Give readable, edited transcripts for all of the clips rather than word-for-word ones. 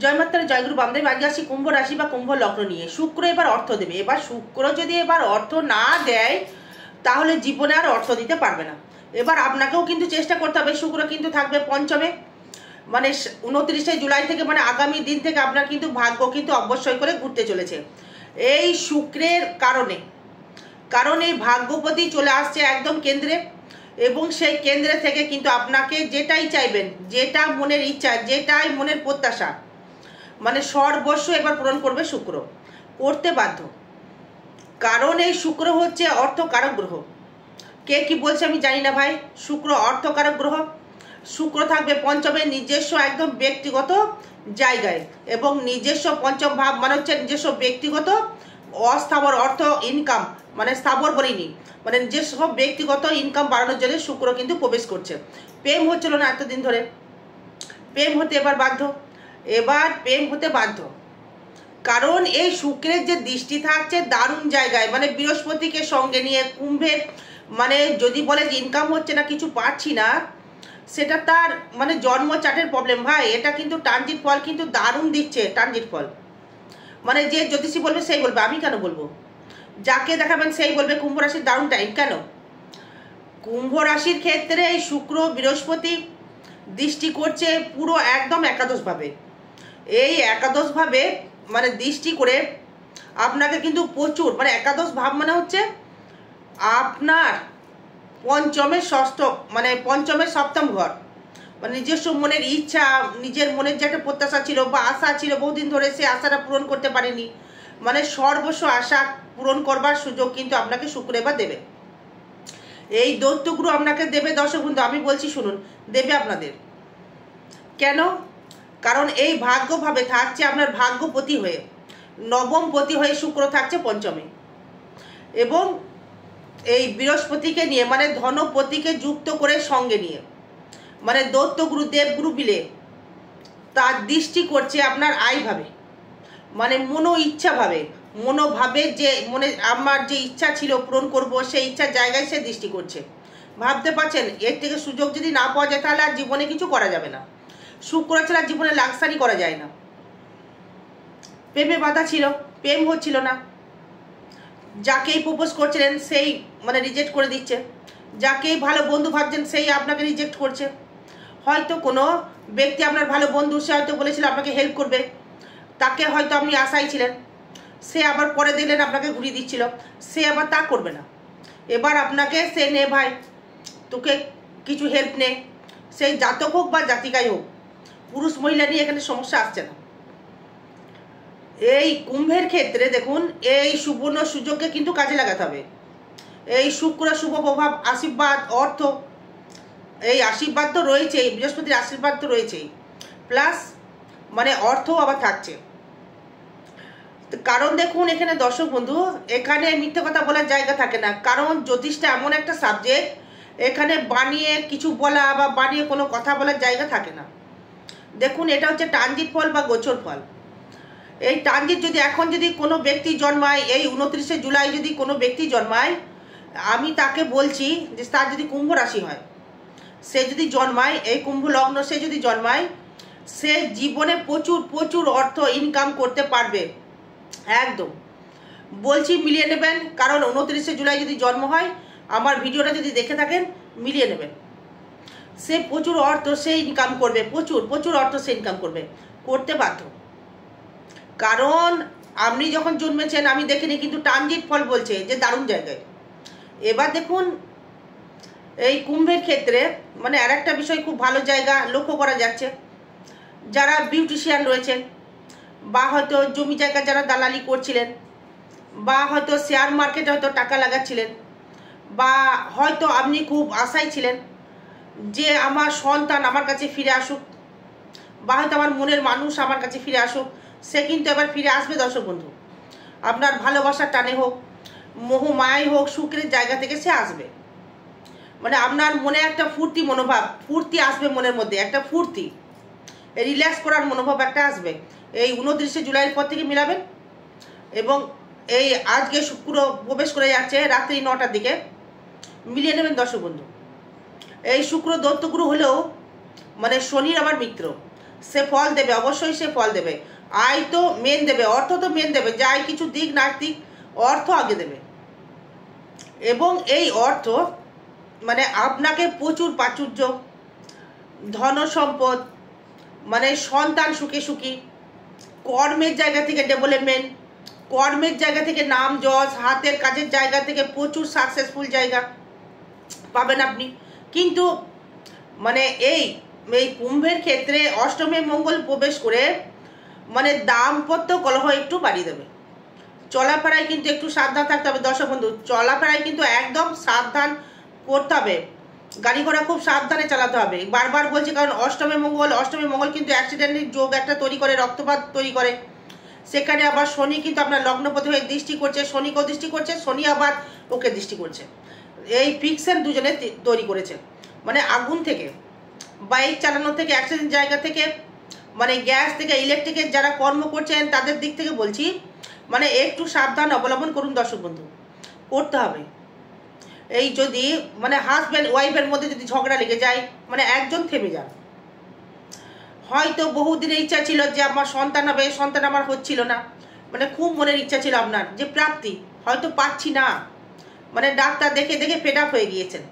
জয় মাতারা, জয়গুরু বামদেব। আজকে আসি কুম্ভ রাশি বা কুম্ভ লগ্ন নিয়ে। শুক্র এবার অর্থ দেবে। এবার শুক্র যদি এবার অর্থ না দেয় তাহলে জীবনে আর অর্থ দিতে পারবে না। এবার আপনাকেও কিন্তু চেষ্টা করতে হবে। শুক্র কিন্তু থাকবে পঞ্চমে, মানে 29শে জুলাই থেকে, মানে আগামী দিন থেকে আপনার কিন্তু ভাগ্য কিন্তু অবশ্যই করে ঘুরতে চলেছে এই শুক্রের কারণে। কারণ এই ভাগ্যপতি চলে আসছে একদম কেন্দ্রে, এবং সেই কেন্দ্রে থেকে কিন্তু আপনাকে যেটাই চাইবেন, যেটা মনের ইচ্ছা, যেটাই মনের প্রত্যাশা, মানে সর্বস্ব এবার পূরণ করবে শুক্র, করতে বাধ্য। কারণ এই শুক্র হচ্ছে অর্থকারক গ্রহ। কে কি বলছে আমি জানি না ভাই, শুক্র অর্থকারক গ্রহ। শুক্র থাকবে পঞ্চমে, নিজস্ব একদম ব্যক্তিগত জায়গায়, এবং নিজস্ব পঞ্চম ভাব মানে হচ্ছে নিজস্ব ব্যক্তিগত অস্থাবর অর্থ ইনকাম, মানে স্থাবর বলিনি, মানে নিজস্ব ব্যক্তিগত ইনকাম বাড়ানোর জন্য শুক্র কিন্তু প্রবেশ করছে। প্রেম হচ্ছিল না এতদিন ধরে, প্রেম হতে এবার বাধ্য, এবার প্রেম হতে বাধ্য। কারণ এই শুক্রের যে দৃষ্টি থাকছে দারুণ জায়গায়, মানে বৃহস্পতিকে সঙ্গে নিয়ে কুম্ভের, মানে যদি বলে যে ইনকাম হচ্ছে না, কিছু পাচ্ছি না, সেটা তার মানে জন্ম চার্টের প্রবলেম ভাই। এটা কিন্তু ট্রানজিট ফল কিন্তু দারুণ দিচ্ছে, ট্রানজিট ফল। মানে যে জ্যোতিষী বলবে সেই বলবে, আমি কেন বলবো? যাকে দেখাবেন সেই বলবে কুম্ভ রাশির দারুণ টাইম। কেন? কুম্ভ রাশির ক্ষেত্রে এই শুক্র বৃহস্পতি দৃষ্টি করছে পুরো একদম একাদশভাবে। এই একাদশভাবে মানে দৃষ্টি করে আপনাকে কিন্তু প্রচুর, মানে একাদশ ভাব মানে হচ্ছে আপনার পঞ্চমের ষষ্ঠ, মানে পঞ্চমের সপ্তম ঘর, মানে নিজস্ব মনের ইচ্ছা, নিজের মনের যে একটা প্রত্যাশা ছিল বা আশা ছিল বহুদিন ধরে, সে আশাটা পূরণ করতে পারেনি, মানে সর্বস্ব আশা পূরণ করবার সুযোগ কিন্তু আপনাকে শুক্র এবার দেবে। এই দৈত্যগুরু আপনাকে দেবে দর্শক বন্ধু, আমি বলছি শুনুন, দেবে আপনাদের। কেন? কারণ এই ভাগ্যভাবে থাকছে আপনার ভাগ্যপতি হয়ে, নবমপতি হয়ে শুক্র থাকছে পঞ্চমে, এবং এই বৃহস্পতিকে নিয়ে মানে ধনপতিকে যুক্ত করে সঙ্গে নিয়ে, মানে দৈত্যগুরু দেবগুরু বিলে তার দৃষ্টি করছে আপনার আয়ভাবে, মানে মনো ইচ্ছাভাবে, মনোভাবে, যে মনে আমার যে ইচ্ছা ছিল পূরণ করব, সেই ইচ্ছার জায়গায় সে দৃষ্টি করছে। ভাবতে পারছেন? এর থেকে সুযোগ যদি না পাওয়া যায় তাহলে আর জীবনে কিছু করা যাবে না। শুক্র ছাড়া জীবনে লাক্সারি করা যায় না। প্রেমে বাধা ছিল, প্রেম হচ্ছিল না, যাকেই প্রপোজ করছিলেন সেই মানে রিজেক্ট করে দিচ্ছে, যাকেই ভালো বন্ধু ভাবছেন সেই আপনাকে রিজেক্ট করছে। হয়তো কোনো ব্যক্তি আপনার ভালো বন্ধু, সে হয়তো বলেছিল আপনাকে হেল্প করবে, তাকে হয়তো আপনি আশায় ছিলেন, সে আবার পরে দিলেন আপনাকে ঘুরিয়ে দিচ্ছিল, সে আবার তা করবে না। এবার আপনাকে সে নে ভাই, তোকে কিছু হেল্প নে, সেই জাতক হোক বা জাতিকাই হোক, পুরুষ মহিলা নিয়ে এখানে সমস্যা আসছে না। এই কুম্ভের ক্ষেত্রে দেখুন, এই সুবর্ণ সুযোগকে কিন্তু কাজে লাগাতে হবে। এই শুক্র শুভ প্রভাব, আশীর্বাদ, অর্থ, এই আশীর্বাদ তো রয়েছেই, বৃহস্পতির আশীর্বাদ তো রয়েছেই, প্লাস মানে অর্থও আবার থাকছে। কারণ দেখুন এখানে দর্শক বন্ধু, এখানে মিথ্যে কথা বলার জায়গা থাকে না। কারণ জ্যোতিষটা এমন একটা সাবজেক্ট, এখানে বানিয়ে কিছু বলা বা বানিয়ে কোনো কথা বলার জায়গা থাকে না। দেখুন এটা হচ্ছে ট্রানজিট ফল বা গোচর ফল। এই ট্রানজিট যদি এখন যদি কোনো ব্যক্তি জন্মায়, এই 29শে জুলাই যদি কোনো ব্যক্তি জন্মায়, আমি তাকে বলছি যে তার যদি কুম্ভ রাশি হয়, সে যদি জন্মায়, এই কুম্ভ লগ্ন সে যদি জন্মায়, সে জীবনে প্রচুর প্রচুর অর্থ ইনকাম করতে পারবে। একদম বলছি, মিলিয়ে নেবেন। কারণ 29শে জুলাই যদি জন্ম হয়, আমার ভিডিওটা যদি দেখে থাকেন, মিলিয়ে নেবেন। সে প্রচুর অর্থ সে ইনকাম করবে, প্রচুর প্রচুর অর্থ সে ইনকাম করবে, করতে বাধ্য। কারণ আপনি যখন জন্মেছেন আমি দেখিনি, কিন্তু ট্রানজিট ফল বলছে যে দারুণ জায়গায়। এবার দেখুন এই কুম্ভের ক্ষেত্রে মানে আর একটা বিষয় খুব ভালো জায়গা লক্ষ্য করা যাচ্ছে, যারা বিউটিশিয়ান রয়েছেন, বা হয়তো জমি জায়গা যারা দালালি করছিলেন, বা হয়তো শেয়ার মার্কেটে হয়তো টাকা লাগাচ্ছিলেন, বা হয়তো আপনি খুব আশায় ছিলেন যে আমার সন্তান আমার কাছে ফিরে আসুক, বা হয়তো আমার মনের মানুষ আমার কাছে ফিরে আসুক, সে কিন্তু এবার ফিরে আসবে দর্শক বন্ধু। আপনার ভালোবাসার টানে হোক, মোহ মায়াই হোক, শুক্রের জায়গা থেকে সে আসবে। মানে আপনার মনে একটা ফুর্তি মনোভাব, ফুর্তি আসবে মনের মধ্যে, একটা ফুর্তি, রিল্যাক্স করার মনোভাব একটা আসবে। এই 29শে জুলাইয়ের পর থেকে মিলাবেন, এবং এই আজকে শুক্র প্রবেশ করে যাচ্ছে রাত্রি 9টার দিকে, মিলিয়ে নেবেন দর্শক বন্ধু। এই শুক্র দৈত্যগুরু হলেও মানে শনির আবার মিত্র, সে ফল দেবে, অবশ্যই সে ফল দেবে। আয় তো মেন দেবে, অর্থ তো মেন দেবে, যাই কিছু দিক না দিক অর্থ আগে দেবে। এবং এই অর্থ মানে আপনাকে প্রচুর প্রাচুর্য, ধন সম্পদ, মানে সন্তান সুখে সুখী, কর্মের জায়গা থেকে ডেভেলপমেন্ট, কর্মের জায়গা থেকে নাম যশ, হাতের কাজের জায়গা থেকে প্রচুর সাকসেসফুল জায়গা পাবেন আপনি। কিন্তু মানে এই কুম্ভের ক্ষেত্রে অষ্টমে মঙ্গল প্রবেশ করে মানে দাম্পত্য কলহ একটু বাড়িয়ে দেবে। চলাফেরায় কিন্তু একটু সাবধান থাকতে হবে দর্শক বন্ধু, চলাফেরায় কিন্তু একদম সাবধান করতে হবে, গাড়ি ঘোড়া খুব সাবধানে চালাতে হবে। বারবার বলছি, কারণ অষ্টমে মঙ্গল কিন্তু অ্যাক্সিডেন্টের যোগ একটা তৈরি করে, রক্তপাত তৈরি করে। সেখানে আবার শনি কিন্তু আপনার লগ্নপতি হয়ে দৃষ্টি করছে, শনিকেও দৃষ্টি করছে, শনি আবার ওকে দৃষ্টি করছে। এই ফিকশন দুজনে তৈরি করেছে, মানে আগুন থেকে, বাইক চালানো থেকে, অ্যাক্সিডেন্ট জায়গা থেকে, মানে গ্যাস থেকে, ইলেকট্রিকের যারা কর্ম করছেন তাদের দিক থেকে বলছি, মানে একটু সাবধান অবলম্বন করুন দর্শক বন্ধু, করতে হবে। এই যদি মানে হাজব্যান্ড ওয়াইফের মধ্যে যদি ঝগড়া লেগে যায়, মানে একজন থেমে যান। হয়তো বহুদিনের ইচ্ছা ছিল যে আমার সন্তান হবে, সন্তান আমার হচ্ছিল না, মানে খুব মনের ইচ্ছা ছিল আপনার যে প্রাপ্তি, হয়তো পাচ্ছি না, মানে ডাক্তার দেখে দেখে ফেড আপ হয়ে গিয়েছেন।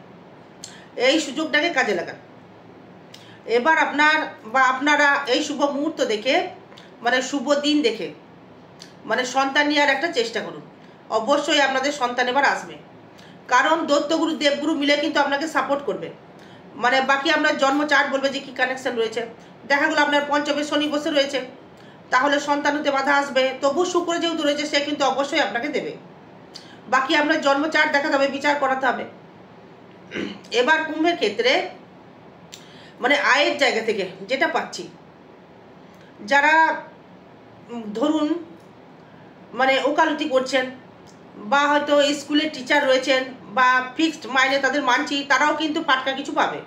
এই সুযোগটাকে কাজে লাগান। এবার আপনার বা আপনারা এই শুভ মুহূর্ত দেখে, মানে শুভ দিন দেখে, মানে সন্তান নেওয়ার একটা চেষ্টা করুন। অবশ্যই আপনাদের সন্তান এবার আসবে, কারণ দৈত্যগুরু দেবগুরু মিলে কিন্তু আপনাকে সাপোর্ট করবে। মানে বাকি আপনার জন্ম চার্ট বলবে যে কি কানেকশন রয়েছে, দেখা গেলো আপনার পঞ্চমে শনি বসে রয়েছে, তাহলে সন্তান হতে বাধা আসবে। তবু শুক্র যেহেতু রয়েছে, সে কিন্তু অবশ্যই আপনাকে দেবে। বাকি আপনার জন্ম চার্ট দেখাতে হবে, বিচার করাতে হবে। এবার কুম্ভের ক্ষেত্রে মানে আয়ের জায়গা থেকে যেটা পাচ্ছি, যারা ধরুন মানে ওকালতি করছেন, বা হয়তো স্কুলের টিচার রয়েছেন, বা ফিক্সড মাইনে তাদের মানছি, তারাও কিন্তু ফাটকা কিছু পাবে।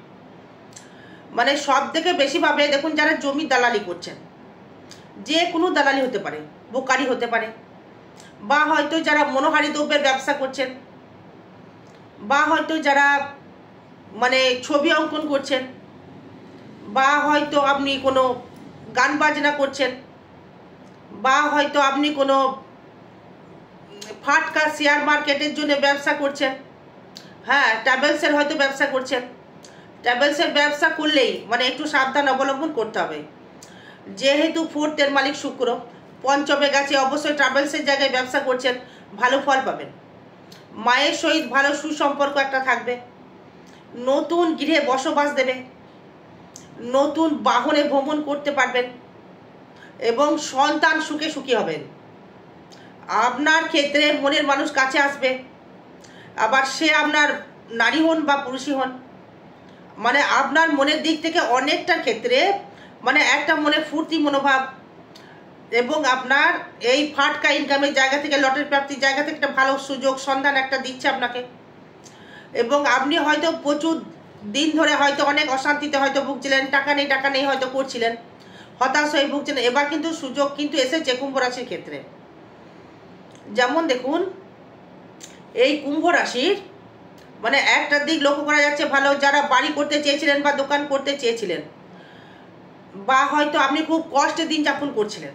মানে সব থেকে বেশি পাবে দেখুন যারা জমি দালালি করছেন, যে কোনো দালালি হতে পারে, বোকারি হতে পারে, বা হয়তো যারা মনোহারি দ্রব্যের ব্যবসা করছেন, বা হয়তো যারা মানে ছবি অঙ্কন করছেন, বা হয়তো আপনি কোনো গান বাজনা করছেন, বা হয়তো আপনি কোনো ফাটকা শেয়ার মার্কেটের জন্য ব্যবসা করছেন, হ্যাঁ ট্রাভেলসের হয়তো ব্যবসা করছেন। ট্রাভেলসের ব্যবসা করলেই মানে একটু সাবধান অবলম্বন করতে হবে, যেহেতু ফোর্থের মালিক শুক্র পঞ্চমে গেছে, অবশ্যই ট্রাভেলসের জায়গায় ব্যবসা করছেন, ভালো ফল পাবেন। মায়ের সহিত ভালো সুসম্পর্ক একটা থাকবে, নতুন গৃহে বসবাস দেবে, নতুন বাহনে ভ্রমণ করতে পারবেন, এবং সন্তান সুখে সুখী হবেন। আপনার ক্ষেত্রে মনের মানুষ কাছে আসবে, আবার সে আপনার নারী হন বা পুরুষই হন, মানে আপনার মনের দিক থেকে অনেকটার ক্ষেত্রে মানে একটা মনে ফুর্তি মনোভাব, এবং আপনার এই ফাটকা ইনকামের জায়গা থেকে, লটারি প্রাপ্তির জায়গা থেকে একটা ভালো সুযোগ সন্ধান একটা দিচ্ছে আপনাকে। এবং আপনি হয়তো প্রচুর দিন ধরে হয়তো অনেক অশান্তিতে হয়তো ভুগছিলেন, টাকা নেই হয়তো করছিলেন, হতাশ হয়ে ভুগছিলেন। এবার কিন্তু সুযোগ কিন্তু এসেছে কুম্ভ রাশির ক্ষেত্রে। যেমন দেখুন এই কুম্ভ রাশির মানে একটা দিক লক্ষ্য করা যাচ্ছে ভালো, যারা বাড়ি করতে চেয়েছিলেন বা দোকান করতে চেয়েছিলেন, বা হয়তো আপনি খুব কষ্টে দিন যাপন করছিলেন,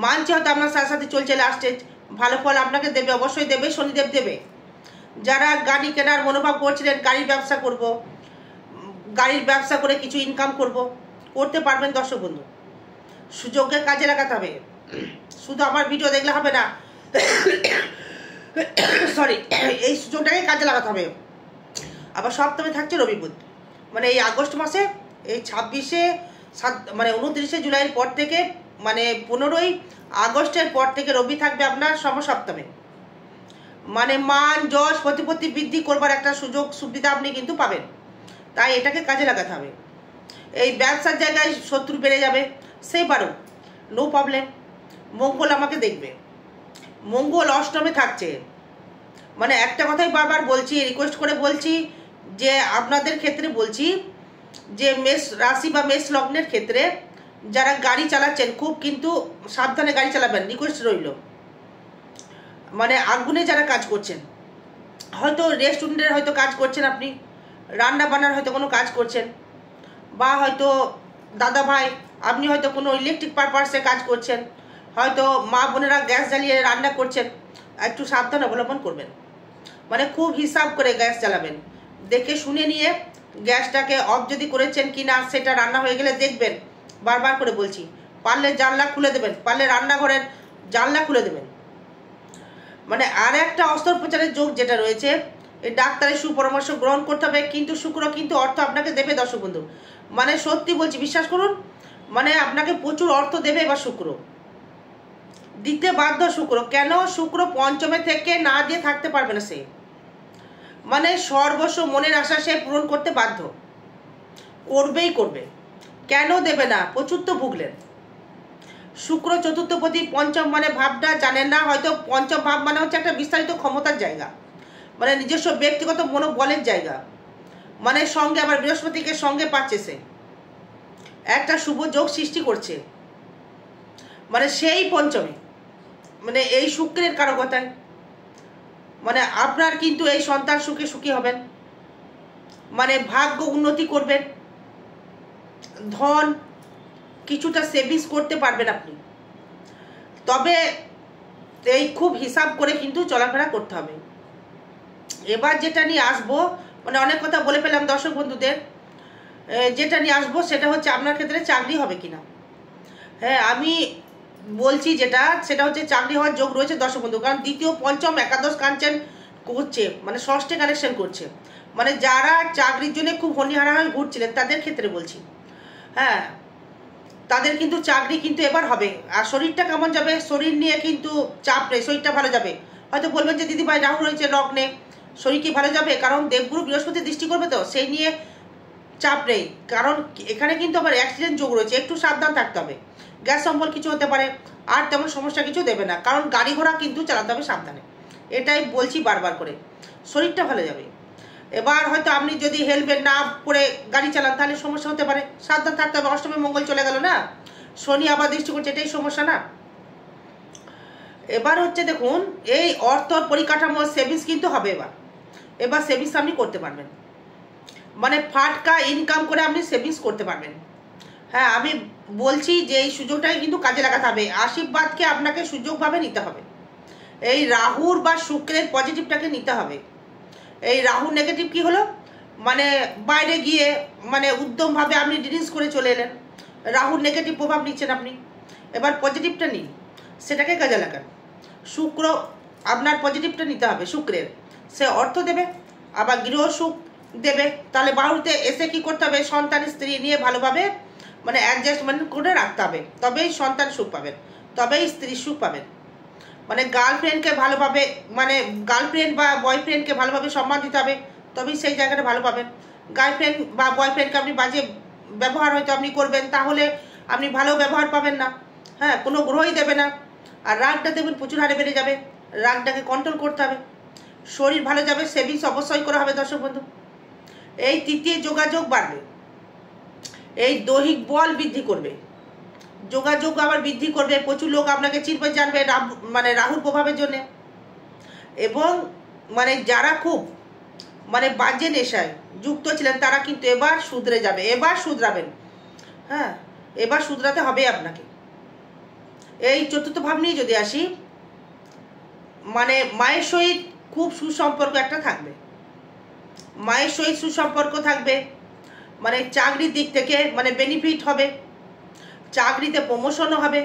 মানছে হয়তো আপনার সাথে সাথে চলছে লাস্টে, ভালো ফল আপনাকে দেবে, অবশ্যই দেবে, শনিদেব দেবে। যারা গাড়ি কেনার মনোভাব করছিলেন, গাড়ির ব্যবসা করব, গাড়ির ব্যবসা করে কিছু ইনকাম করতে পারবেন দর্শক বন্ধু। সুযোগকে কাজে লাগাতে হবে, শুধু আমার ভিডিও দেখলে হবে না, সরি, এই সুযোগটাকে কাজে লাগাতে হবে। আবার সপ্তমে থাকছে রবি বুধ, মানে এই আগস্ট মাসে এই 26 মানে 29 জুলাইয়ের পর থেকে, মানে 15 আগস্টের পর থেকে রবি থাকবে আপনার সমসপ্তমে। মানে মান যশ প্রতিপত্তি বৃদ্ধি করবার একটা সুযোগ সুবিধা আপনি কিন্তু পাবেন, তাই এটাকে কাজে লাগাতে হবে। এই ব্যবসার জায়গায় শত্রু বেড়ে যাবে, সেবারও নো প্রবলেম, মঙ্গল আমাকে দেখবে। মঙ্গল অষ্টমে থাকছে, মানে একটা কথাই বারবার বলছি, রিকোয়েস্ট করে বলছি যে আপনাদের ক্ষেত্রে বলছি যে মেষ রাশি বা মেষ লগ্নের ক্ষেত্রে যারা গাড়ি চালাচ্ছেন খুব কিন্তু সাবধানে গাড়ি চালাবেন, রিকোয়েস্ট রইল। মানে আগুনে যারা কাজ করছেন, হয়তো রেস্টুরেন্টের হয়তো কাজ করছেন, আপনি রান্না বান্নার হয়তো কোনো কাজ করছেন, বা হয়তো দাদা ভাই আপনি হয়তো কোনো ইলেকট্রিক পারপাসে কাজ করছেন, হয়তো মা বোনেরা গ্যাস জ্বালিয়ে রান্না করছেন, একটু সাবধান অবলম্বন করবেন। মানে খুব হিসাব করে গ্যাস জ্বালাবেন, দেখে শুনে নিয়ে গ্যাসটাকে অফ যদি করেছেন কি না সেটা রান্না হয়ে গেলে দেখবেন। বারবার করে বলছি, পারলে জানলা খুলে দেবেন, পারলে রান্নাঘরের জানলা খুলে দেবেন। মানে আর একটা অস্ত্রোপচারের যোগ যেটা রয়েছে, এই ডাক্তারের সুপরামর্শ গ্রহণ করতে হবে, কিন্তু শুক্র কিন্তু অর্থ আপনাকে দেবে দর্শক বন্ধু। মানে সত্যি বলছি, বিশ্বাস করুন, মানে আপনাকে প্রচুর অর্থ দেবে এবার শুক্র, দিতে বাধ্য শুক্র। কেন? শুক্র পঞ্চমে থেকে না দিয়ে থাকতে পারবে না সে, মানে সর্বস্ব মনের আশা সে পূরণ করতে বাধ্য, করবেই করবে। কেন দেবে না? প্রচুর তো ভুগলেন। শুক্র চতুর্থপতি, পঞ্চম মানে ভাবটা জানেন না হয়তো। পঞ্চম ভাব মানে হচ্ছে একটা বিস্তারিত ক্ষমতার জায়গা, মানে নিজস্ব ব্যক্তিগত মনোবলের জায়গা। মানে সঙ্গে আবার বৃহস্পতিকে সঙ্গে পাচ্ছে, সে একটা শুভ যোগ সৃষ্টি করছে, মানে সেই পঞ্চমে, মানে এই শুক্রের কারকতায় মানে আপনার কিন্তু এই সন্তান সুখে সুখী হবেন, মানে ভাগ্য উন্নতি করবেন, ধন কিছুটা সেভিংস করতে পারবেন আপনি। তবে এই খুব হিসাব করে কিন্তু চলাফেরা করতে হবে। এবার যেটা নিয়ে আসবো, মানে অনেক কথা বলে পেলাম দর্শক বন্ধুদের, যেটা নিয়ে আসবো সেটা হচ্ছে আপনার ক্ষেত্রে চাকরি হবে কিনা। হ্যাঁ, আমি বলছি যেটা, সেটা হচ্ছে চাকরি হওয়ার যোগ রয়েছে দর্শক বন্ধু। কারণ দ্বিতীয় পঞ্চম একাদশ কাঞ্চন করছে, মানে ষষ্ঠে কানেকশন করছে। মানে যারা চাকরির জন্য খুব হনিহারা হয়ে ঘুরছিলেন তাদের ক্ষেত্রে বলছি, হ্যাঁ, তাদের কিন্তু চাকরি কিন্তু এবার হবে। আর শরীরটা কেমন যাবে? শরীর নিয়ে কিন্তু চাপ নেই, শরীরটা ভালো যাবে। হয়তো বলবেন যে দিদিভাই রাহু রয়েছে লগ্নে, শরীর কি ভালো যাবে? কারণ দেবগুরু বৃহস্পতি দৃষ্টি করবে, তো সেই নিয়ে চাপ নেই। কারণ এখানে কিন্তু আবার অ্যাক্সিডেন্ট যোগ রয়েছে, একটু সাবধান থাকতে হবে। গ্যাস সম্বল কিছু হতে পারে, আর তেমন সমস্যা কিছু দেবে না, কারণ গাড়ি ঘোড়া কিন্তু চালাতে হবে সাবধানে, এটাই বলছি বারবার করে। শরীরটা ভালো যাবে। এবার হয়তো আপনি যদি হেলমেট না পরে গাড়ি চালান তাহলে সমস্যা হতে পারে, সাবধান থাকতে হবে। অষ্টমে মঙ্গল চলে গেল না, শনি আবার দৃষ্টি করছে, এটাই সমস্যা না। এবার হচ্ছে দেখুন, এই অর্থ পরিকাঠামো সেভিংস কিন্তু হবে। এবার সেভিংস আপনি করতে পারবেন, মানে ফাটকা ইনকাম করে আপনি সেভিংস করতে পারবেন। হ্যাঁ, আমি বলছি যে এই সুযোগটাকে কিন্তু কাজে লাগাতে হবে। আশীর্বাদকে আপনাকে সুযোগভাবে নিতে হবে, এই রাহুর বা শুক্রের পজিটিভটাকে নিতে হবে। এই রাহু নেগেটিভ কি হলো, মানে বাইরে গিয়ে মানে উদ্যমভাবে আপনি ড্রিঙ্কস করে চলে এলেন, রাহুর নেগেটিভ প্রভাব নিচ্ছেন আপনি। এবার পজিটিভটা নিন, সেটাকে কাজে লাগান। শুক্র আপনার পজিটিভটা নিতে হবে শুক্রের, সে অর্থ দেবে, আবার গৃহ সুখ দেবে। তাহলে বাড়িতে এসে কি করতে হবে? সন্তান স্ত্রী নিয়ে ভালোভাবে মানে অ্যাডজাস্টমেন্ট করে রাখতে হবে, তবেই সন্তান সুখ পাবেন, তবেই স্ত্রীর সুখ পাবেন। মানে গার্লফ্রেন্ডকে ভালোভাবে, মানে গার্লফ্রেন্ড বা বয়ফ্রেন্ডকে ভালোভাবে সম্মান দিতে হবে, তবেই সেই জায়গাটা ভালো পাবেন। গার্লফ্রেন্ড বা বয়ফ্রেন্ডকে আপনি বাজে ব্যবহার হয়তো আপনি করবেন, তাহলে আপনি ভালো ব্যবহার পাবেন না, হ্যাঁ, কোনো গ্রহই দেবে না। আর রাগটা দেখবেন প্রচুর হারে বেড়ে যাবে, রাগটাকে কন্ট্রোল করতে হবে। শরীর ভালো যাবে, সেভিংস অবশ্যই করা হবে দর্শক বন্ধু। এই তৃতীয় যোগাযোগ বাড়বে, এই দৈহিক বল বৃদ্ধি করবে, যোগাযোগ আবার বৃদ্ধি করবে। প্রচুর লোক আপনাকে চিনবে জানবে মানে রাহুর প্রভাবের জন্য। এবং মানে যারা খুব মানে বাজে নেশায় যুক্ত ছিলেন তারা কিন্তু এবার শুধরে যাবে, এবার শুধরাবেন। হ্যাঁ, এবার শুধরাতে হবে আপনাকে। এই চতুর্থ ভাব নিয়ে যদি আসি, মানে মায়ের সহিত খুব সুসম্পর্ক একটা থাকবে, মায়ের সহিত সুসম্পর্ক থাকবে। মানে চাকরির দিক থেকে মানে বেনিফিট হবে, চাকরিতে প্রমোশনও হবে,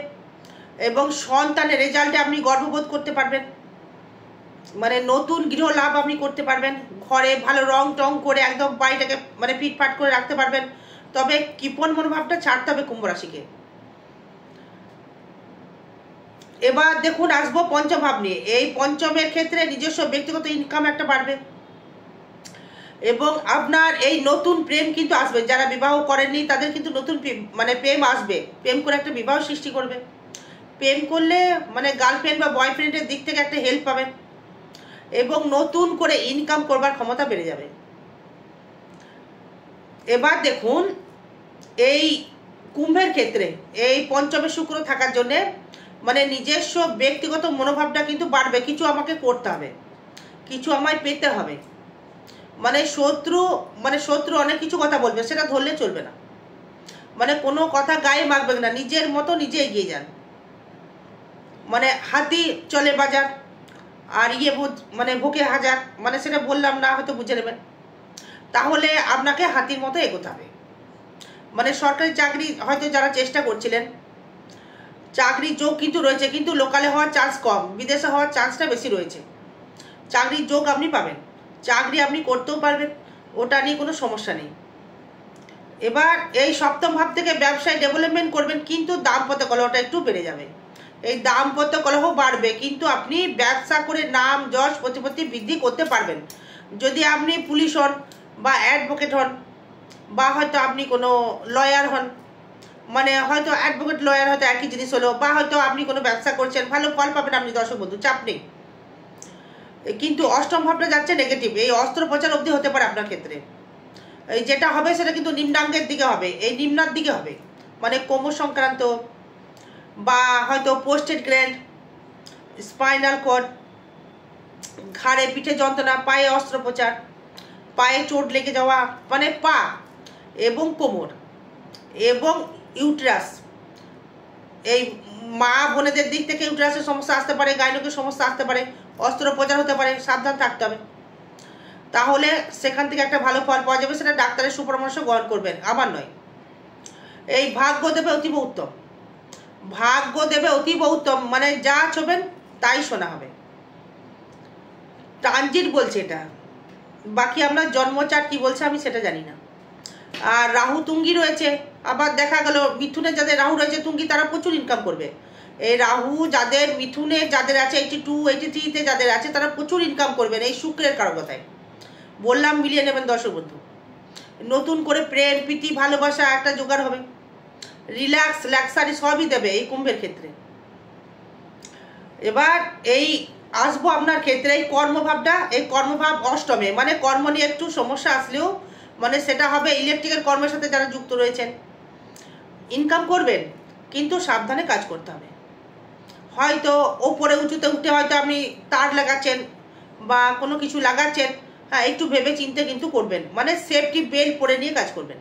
এবং সন্তানের রেজাল্টে আপনি গর্ববোধ করতে পারবেন। মানে নতুন গৃহ লাভ আপনি করতে পারবেন, ঘরে ভালো রং টং করে একদম বাড়িটাকে মানে ফিটফাট করে রাখতে পারবেন। তবে কৃপণ মনোভাবটা ছাড়তে হবে কুম্ভ রাশিকে। এবার দেখুন আসবো পঞ্চম ভাব নিয়ে। এই পঞ্চমের ক্ষেত্রে নিজস্ব ব্যক্তিগত ইনকাম একটা বাড়বে, এবং আপনার এই নতুন প্রেম কিন্তু আসবে। যারা বিবাহ করেননি তাদের কিন্তু নতুন মানে প্রেম আসবে, প্রেম করে একটা বিবাহ সৃষ্টি করবে। প্রেম করলে মানে গার্লফ্রেন্ড বা বয়ফ্রেন্ডের দিক থেকে একটা হেল্প পাবেন, এবং নতুন করে ইনকাম করবার ক্ষমতা বেড়ে যাবে। এবার দেখুন এই কুম্ভের ক্ষেত্রে এই পঞ্চমে শুক্র থাকার জন্যে মানে নিজস্ব ব্যক্তিগত মনোভাবটা কিন্তু বাড়বে। কিছু আমাকে করতে হবে, কিছু আমায় পেতে হবে। মানে শত্রু অনেক কিছু কথা বলবে, সেটা ধরলে চলবে না। মানে কোনো কথা গায়ে মাখবেন না, নিজের মতো নিজে এগিয়ে যান। মানে হাতি চলে বাজার আর মানে ভোকে হাজার, মানে সেটা বললাম না, হয়তো বুঝে নেবেন। তাহলে আপনাকে হাতির মতো এগোতে হবে। মানে সরকারি চাকরি হয়তো যারা চেষ্টা করছিলেন, চাকরির যোগ কিন্তু রয়েছে, কিন্তু লোকালে হওয়ার চান্স কম, বিদেশে হওয়ার চান্সটা বেশি রয়েছে। চাকরির যোগ আপনি পাবেন, চাকরি আপনি করতেও পারবেন, ওটা নিয়ে কোনো সমস্যা নেই। এবার এই সপ্তম ভাব থেকে ব্যবসায় ডেভেলপমেন্ট করবেন, কিন্তু দাম্পত্য কলহটা একটু বেড়ে যাবে। এই দাম্পত্য কলহ বাড়বে, কিন্তু আপনি ব্যবসা করে নাম যশ প্রতিপত্তি বৃদ্ধি করতে পারবেন। যদি আপনি পুলিশ হন বা অ্যাডভোকেট হন বা হয়তো আপনি কোনো লয়ার হন, মানে হয়তো অ্যাডভোকেট লয়ার হয়তো একই জিনিস হলো, বা হয়তো আপনি কোনো ব্যবসা করছেন, ভালো ফল পাবেন আপনি দর্শক বন্ধু, চাপ নেই। কিন্তু অষ্টম ভাবটা যাচ্ছে নেগেটিভ, এই অস্ত্রোপচার অবধি হতে পারে আপনার ক্ষেত্রে। এই যেটা হবে সেটা কিন্তু নিম্নাঙ্গের দিকে হবে, এই নিম্নার দিকে হবে, মানে কোমর সংক্রান্ত বা হয়তো পোস্টেড গ্ল্যান্ড, স্পাইনাল কর্ড, ঘাড়ে পিঠে যন্ত্রণা, পায়ে অস্ত্রোপচার, পায়ে চোট লেগে যাওয়া, মানে পা এবং কোমর এবং ইউটেরাস, এই মা বোনেদের দিক থেকে ইউটেরাসের সমস্যা আসতে পারে, গাইনোকের সমস্যা আসতে পারে, অস্ত্রোপচার হতে পারে, সাবধান থাকতে হবে। তাহলে সেখান থেকে একটা ভালো ফল পাওয়া যাবে, সেটা ডাক্তারের সুপরামর্শ গ্রহণ করবেন, আমার নয়। এই ভাগ্য দেবে অতীব উত্তম, ভাগ্য দেবে অতীব উত্তম, মানে যা ছোবেন তাই শোনা হবে। ট্রানজিট বলছে এটা, বাকি আপনার জন্মচার্ট কি বলছে আমি সেটা জানি না। আর রাহু তুঙ্গি রয়েছে, আবার দেখা গেল মিথুনে যাদের রাহু রয়েছে তুঙ্গি, তারা প্রচুর ইনকাম করবে। এই রাহু যাদের মিথুনে যাদের আছে 82, 83-তে যাদের আছে, তারা প্রচুর ইনকাম করবেন এই শুক্রের কারকতায়। বললাম মিলিয়ে নেবেন দর্শক বন্ধু। নতুন করে প্রেম প্রীতি ভালোবাসা একটা জোগাড় হবে, রিল্যাক্স লাক্সারি সবই দেবে এই কুম্ভের ক্ষেত্রে। এবার এই আসবো আপনার ক্ষেত্রে এই কর্মভাবটা, এই কর্মভাব অষ্টমে, মানে কর্ম নিয়ে একটু সমস্যা আসলেও মানে সেটা হবে ইলেকট্রিক্যাল কর্মের সাথে যারা যুক্ত রয়েছেন, ইনকাম করবেন, কিন্তু সাবধানে কাজ করতে হবে। হয়তো ওপরে উঁচুতে উঠে হয়তো আপনি তার লাগাচ্ছেন বা কোনো কিছু লাগাচ্ছেন, হ্যাঁ একটু ভেবে চিন্তে কিন্তু করবেন, মানে সেফটি বেল্ট পরে নিয়ে কাজ করবেন।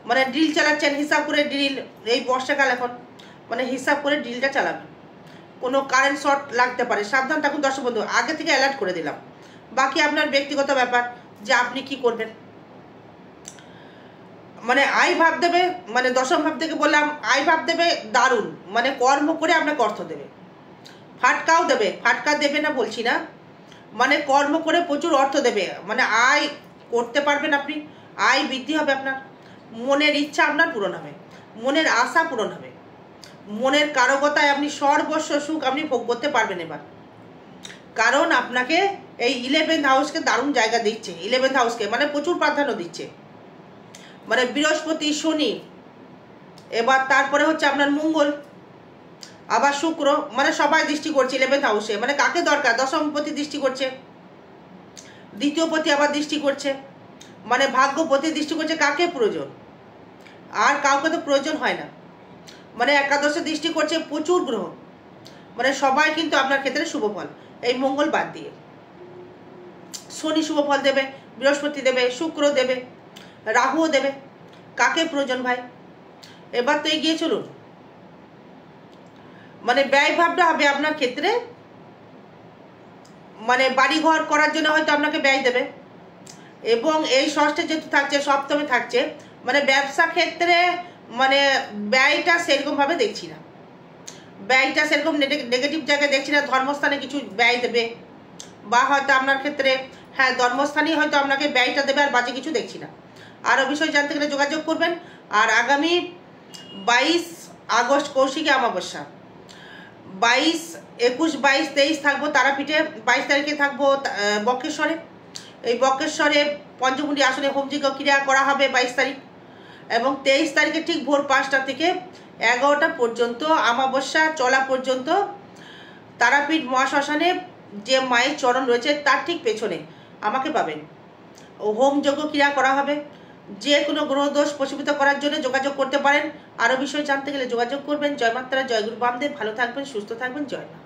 মানে ড্রিল চালাচ্ছেন, হিসাব করে ড্রিল, এই বর্ষাকাল এখন, মানে হিসাব করে ড্রিলটা চালাবেন। কোনো কারেন্ট শর্ট লাগতে পারে, সাবধান থাকুন দর্শক বন্ধু, আগে থেকে অ্যালার্ট করে দিলাম। বাকি আপনার ব্যক্তিগত ব্যাপার যে আপনি কি করবেন। মানে আয় ভাব দেবে, মানে দশম ভাব থেকে বললাম আয় ভাব দেবে দারুণ, মানে কর্ম করে আপনাকে অর্থ দেবে। ফাটকাও দেবে, ফাটকা দেবে না বলছি না, মানে কর্ম করে প্রচুর অর্থ দেবে, মানে আয় করতে পারবেন আপনি, আয় বৃদ্ধি হবে আপনার, মনের ইচ্ছা আপনার পূরণ হবে, মনের আশা পূরণ হবে, মনের কারকতায় আপনি সর্বস্ব সুখ আপনি ভোগ করতে পারবেন এবার। কারণ আপনাকে এই 11th হাউসকে দারুণ জায়গা দিচ্ছে, 11th হাউসকে মানে প্রচুর প্রাধান্য দিচ্ছে, মানে বৃহস্পতি শনি, এবার তারপরে হচ্ছে আপনার মঙ্গল, আবার শুক্র, মানে সবাই দৃষ্টি করছে 11th হাউসে। মানে কাকে দরকার, দশমপতি দৃষ্টি করছে, দ্বিতীয়পতি আবার দৃষ্টি করছে, মানে ভাগ্যপতি দৃষ্টি করছে। কাকে প্রয়োজন, আর কাউকে তো প্রয়োজন হয় না। মানে একাদশে দৃষ্টি করছে প্রচুর গ্রহ, মানে সবাই কিন্তু আপনার ক্ষেত্রে শুভ ফল, এই মঙ্গল বাদ দিয়ে শনি শুভ ফল দেবে, বৃহস্পতি দেবে, শুক্র দেবে, রাহুও দেবে। কাকে প্রয়োজন ভাই, এবার তো এগিয়ে চলুন। মানে ব্যয় ভাবটা হবে আপনার ক্ষেত্রে, মানে বাড়ি ঘর করার জন্য হয়তো আপনাকে ব্যয় দেবে, এবং এই ষষ্ঠে যেহেতু থাকছে, সপ্তমে থাকছে, মানে ব্যবসা ক্ষেত্রে মানে ব্যয়টা সেরকম ভাবে দেখছি না, ব্যয়টা সেরকম নেগেটিভ জায়গায় দেখছি না। ধর্মস্থানে কিছু ব্যয় দেবে, বা হয়তো আপনার ক্ষেত্রে হ্যাঁ ধর্মস্থানেই হয়তো আপনাকে ব্যয়টা দেবে, আর বাজে কিছু দেখছি না। আরও বিষয় জানতে গেলে যোগাযোগ করবেন। আর আগামী 22 আগস্ট কৌশিকী অমাবস্যা, 22, 21, 22, 23 থাকবো তারাপীঠে, 22 তারিখে থাকবো বক্রেশ্বরে। এই বক্রেশ্বরে পঞ্চমুণ্ডী আসনে হোমযজ্ঞ ক্রিয়া করা হবে 22 তারিখ, এবং 23 তারিখে ঠিক ভোর 5টা থেকে 11টা পর্যন্ত অমাবস্যা চলা পর্যন্ত তারাপীঠ মহাশ্মশানে যে মায়ের চরণ রয়েছে তার ঠিক পেছনে আমাকে পাবেন। হোমযজ্ঞ ক্রিয়া করা হবে। যে কোনো গ্রহদোষ প্রশমিত করার জন্য যোগাযোগ করতে পারেন। আরও বিষয় জানতে গেলে যোগাযোগ করবেন। জয় মাতারা, জয় গুরু বামদেব। ভালো থাকবেন, সুস্থ থাকবেন, জয় মা।